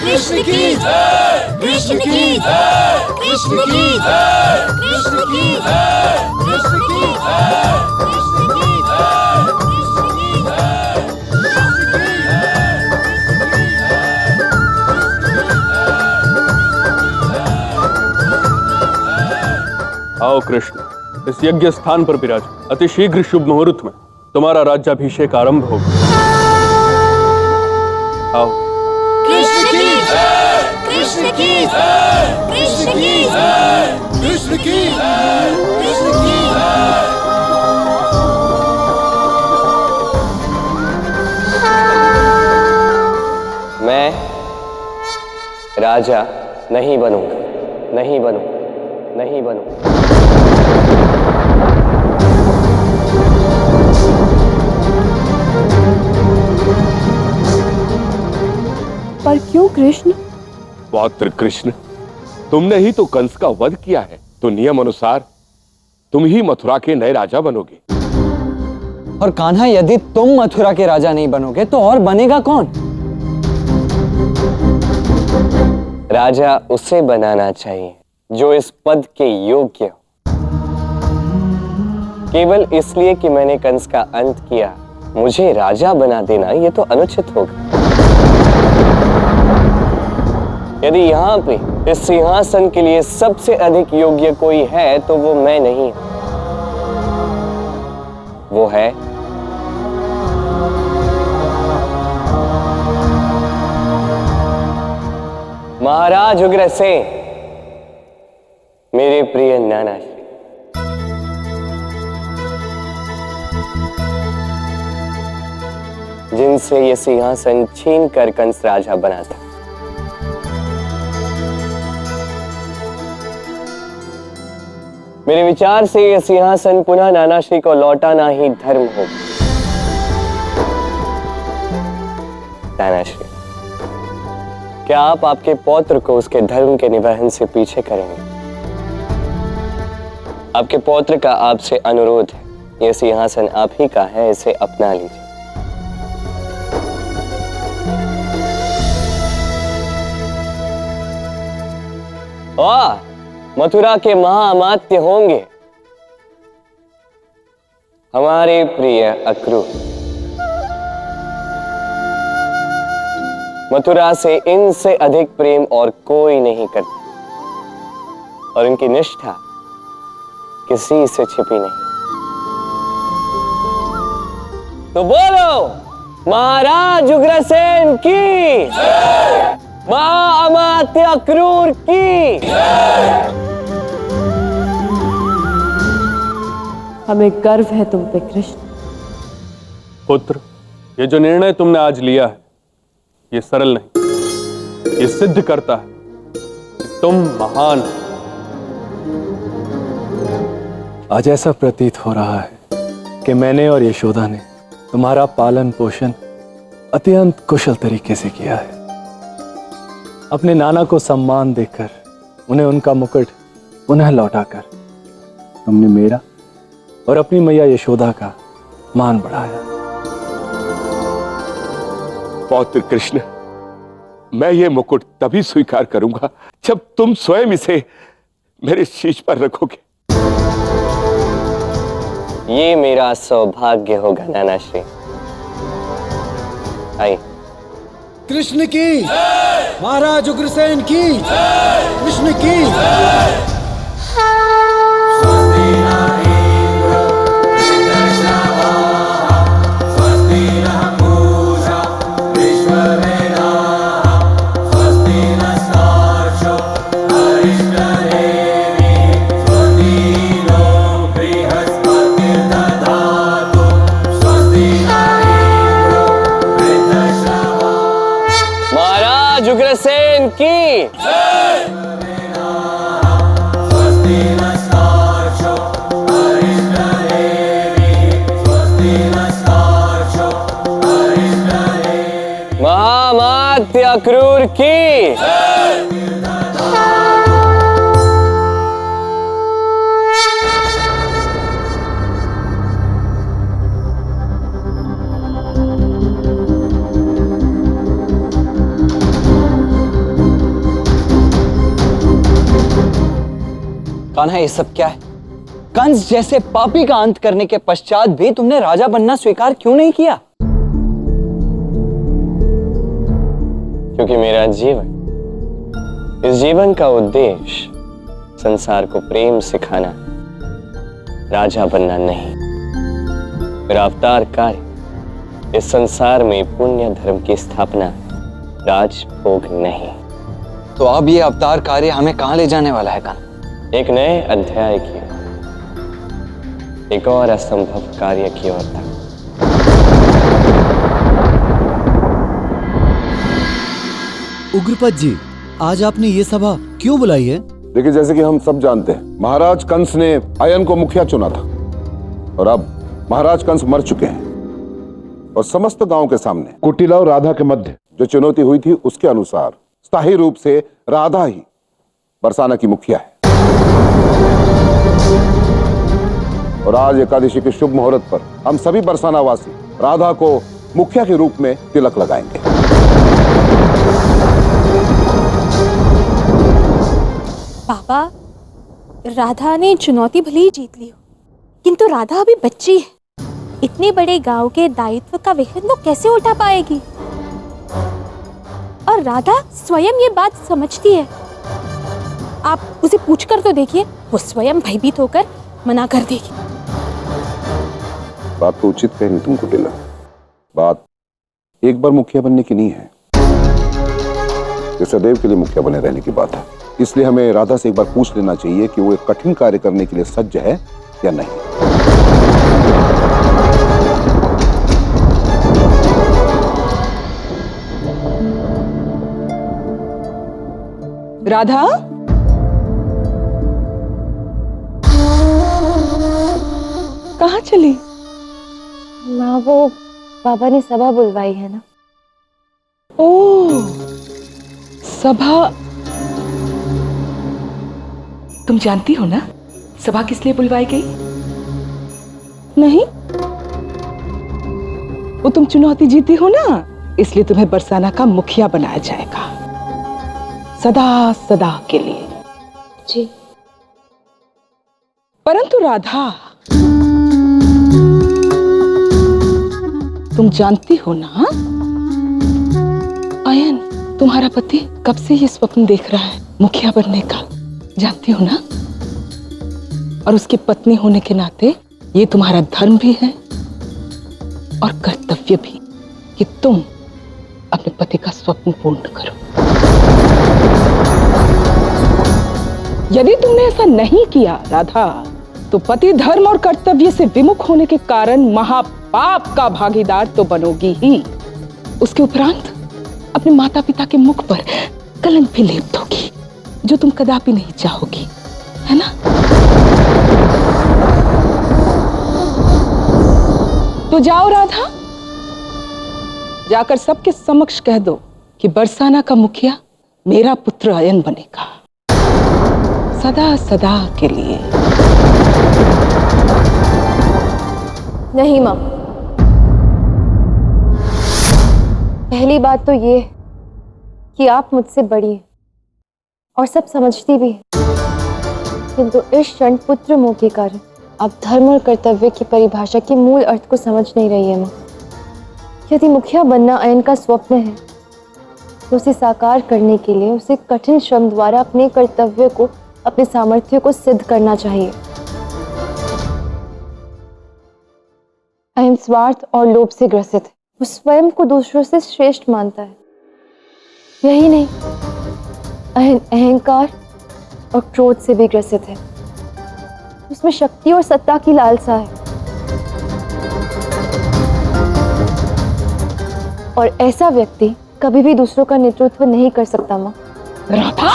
कृष्ण की जय, कृष्ण की जय, कृष्ण की जय, कृष्ण की जय, कृष्ण की जय, कृष्ण की जय, कृष्ण की जय, आओ कृष्ण, इस यज्ञ स्थान पर विराज। अति शीघ्र शुभ मुहूर्त में तुम्हारा राज्याभिषेक आरंभ होगा। आओ। कृष्ण की जय, कृष्ण की जय, कृष्ण की जय, कृष्ण की जय, कृष्ण की जय। मैं राजा नहीं बनूंगा, नहीं बनूंगा, नहीं बनूंगा। पर क्यों कृष्ण? पौत्र कृष्ण, तुमने ही तो कंस का वध किया है, तो नियम अनुसार तुम ही मथुरा के नए राजा बनोगे। और कान्हा, यदि तुम मथुरा के राजा नहीं बनोगे तो और बनेगा कौन? राजा उसे बनाना चाहिए जो इस पद के योग्य हो। केवल इसलिए कि मैंने कंस का अंत किया, मुझे राजा बना देना यह तो अनुचित होगा। यदि यहाँ पे इस सिंहासन के लिए सबसे अधिक योग्य कोई है तो वो मैं नहीं हूं, वो है महाराज उग्रसेन, मेरे प्रिय नाना श्री। जिनसे ये सिंहासन छीन कर कंस राजा बना था। मेरे विचार से यह सिंहासन पुनः नानाश्री को लौटाना ही धर्म होगा। नानाश्री, क्या आप आपके पौत्र को उसके धर्म के निवर्हन से पीछे करेंगे? आपके पौत्र का आपसे अनुरोध है, यह सिंहासन आप ही का है, इसे अपना लीजिए। वाह, मथुरा के महाअमात्य होंगे हमारे प्रिय अक्रूर। मथुरा से इनसे अधिक प्रेम और कोई नहीं करता और इनकी निष्ठा किसी से छिपी नहीं। तो बोलो महाराज उग्रसेन की जय, महाअमात्य अक्रूर की जय। हमें गर्व है तुम पे कृष्ण। पुत्र, ये जो निर्णय तुमने आज लिया है, ये सरल नहीं। ये सिद्ध करता है कि तुम महान हो। आज ऐसा प्रतीत हो रहा है कि मैंने और यशोदा ने तुम्हारा पालन पोषण अत्यंत कुशल तरीके से किया है। अपने नाना को सम्मान देकर उन्हें उनका मुकुट पुनः लौटाकर तुमने मेरा और अपनी मैया यशोदा का मान बढ़ाया। पौत्र कृष्ण, मैं ये मुकुट तभी स्वीकार करूंगा जब तुम स्वयं इसे मेरे शीश पर रखोगे। ये मेरा सौभाग्य होगा नानाश्री। आइए। कृष्ण की जय, महाराज उग्रसेन की जय, कृष्ण की जय। महाराज उग्रसेन की जय। महामात्य अक्रूर की जय। कान्हा ये सब क्या है? कंस जैसे पापी का अंत करने के पश्चात भी तुमने राजा बनना स्वीकार क्यों नहीं किया? क्योंकि मेरा जीवन, इस जीवन का उद्देश्य संसार को प्रेम सिखाना, राजा बनना नहीं। मेरा अवतार कार्य इस संसार में पुण्य धर्म की स्थापना, राजभोग नहीं। तो अब ये अवतार कार्य हमें कहां ले जाने वाला है कान्हा? एक नए अध्याय की ओर, एक और असंभव कार्य की ओर तक। उग्रपद जी, आज आपने ये सभा क्यों बुलाई है? देखिए, जैसे कि हम सब जानते हैं, महाराज कंस ने अयन को मुखिया चुना था और अब महाराज कंस मर चुके हैं और समस्त गांव के सामने कुटिला और राधा के मध्य जो चुनौती हुई थी उसके अनुसार स्थायी रूप से राधा ही बरसाना की मुखिया है। और आज एकादशी के शुभ मुहूर्त पर हम सभी बरसाना वासी राधा को मुखिया के रूप में तिलक लगाएंगे। पापा, राधा ने चुनौती भले ही जीत ली हो, किंतु राधा अभी बच्ची है। इतने बड़े गांव के दायित्व का वहन वो कैसे उठा पाएगी? और राधा स्वयं ये बात समझती है। आप उसे पूछकर तो देखिए, वो स्वयं भयभीत होकर मना कर देगी। बात तो उचित कह रही तुम कुटिला। बात एक बार मुखिया बनने की नहीं है, ये सदैव के लिए मुखिया बने रहने की बात है। इसलिए हमें राधा से एक बार पूछ लेना चाहिए कि वो एक कठिन कार्य करने के लिए सज्ज है या नहीं। राधा, कहाँ चली? माँ, वो बाबा ने सभा बुलवाई है ना। ओह, सभा। तुम जानती हो ना सभा किस लिए बुलवाई गई? नहीं, वो तुम चुनौती जीती हो ना, इसलिए तुम्हें बरसाना का मुखिया बनाया जाएगा, सदा सदा के लिए। जी। परंतु राधा, तुम जानती हो ना, अयन तुम्हारा पति कब से ये स्वप्न देख रहा है मुखिया बनने का, जानती हो ना? और उसकी पत्नी होने के नाते ये तुम्हारा धर्म भी है और कर्तव्य भी कि तुम अपने पति का स्वप्न पूर्ण करो। यदि तुमने ऐसा नहीं किया राधा, तो पति धर्म और कर्तव्य से विमुख होने के कारण महापाप का भागीदार तो बनोगी ही, उसके उपरांत अपने माता पिता के मुख पर कलंक भी लेप दोगी, जो तुम कदापि नहीं चाहोगी, है ना? तो जाओ राधा, जाकर सबके समक्ष कह दो कि बरसाना का मुखिया मेरा पुत्र अयन बनेगा, सदा सदा के लिए। नहीं माँ, पहली बात तो ये है कि आप मुझसे बड़ी हैं और सब समझती भी हैं, किंतु इस क्षण पुत्र मोह के कारण आप धर्म और कर्तव्य की परिभाषा के मूल अर्थ को समझ नहीं रही है माँ। यदि मुखिया बनना अयन का स्वप्न है, तो उसे साकार करने के लिए उसे कठिन श्रम द्वारा अपने कर्तव्य को, अपने सामर्थ्य को सिद्ध करना चाहिए। अयन स्वार्थ और लोभ से ग्रसित है, वो स्वयं को दूसरों से श्रेष्ठ मानता है। यही नहीं, अयन अहंकार और क्रोध से भी ग्रसित है, उसमें शक्ति और सत्ता की लालसा है। और ऐसा व्यक्ति कभी भी दूसरों का नेतृत्व नहीं कर सकता माँ। राधा,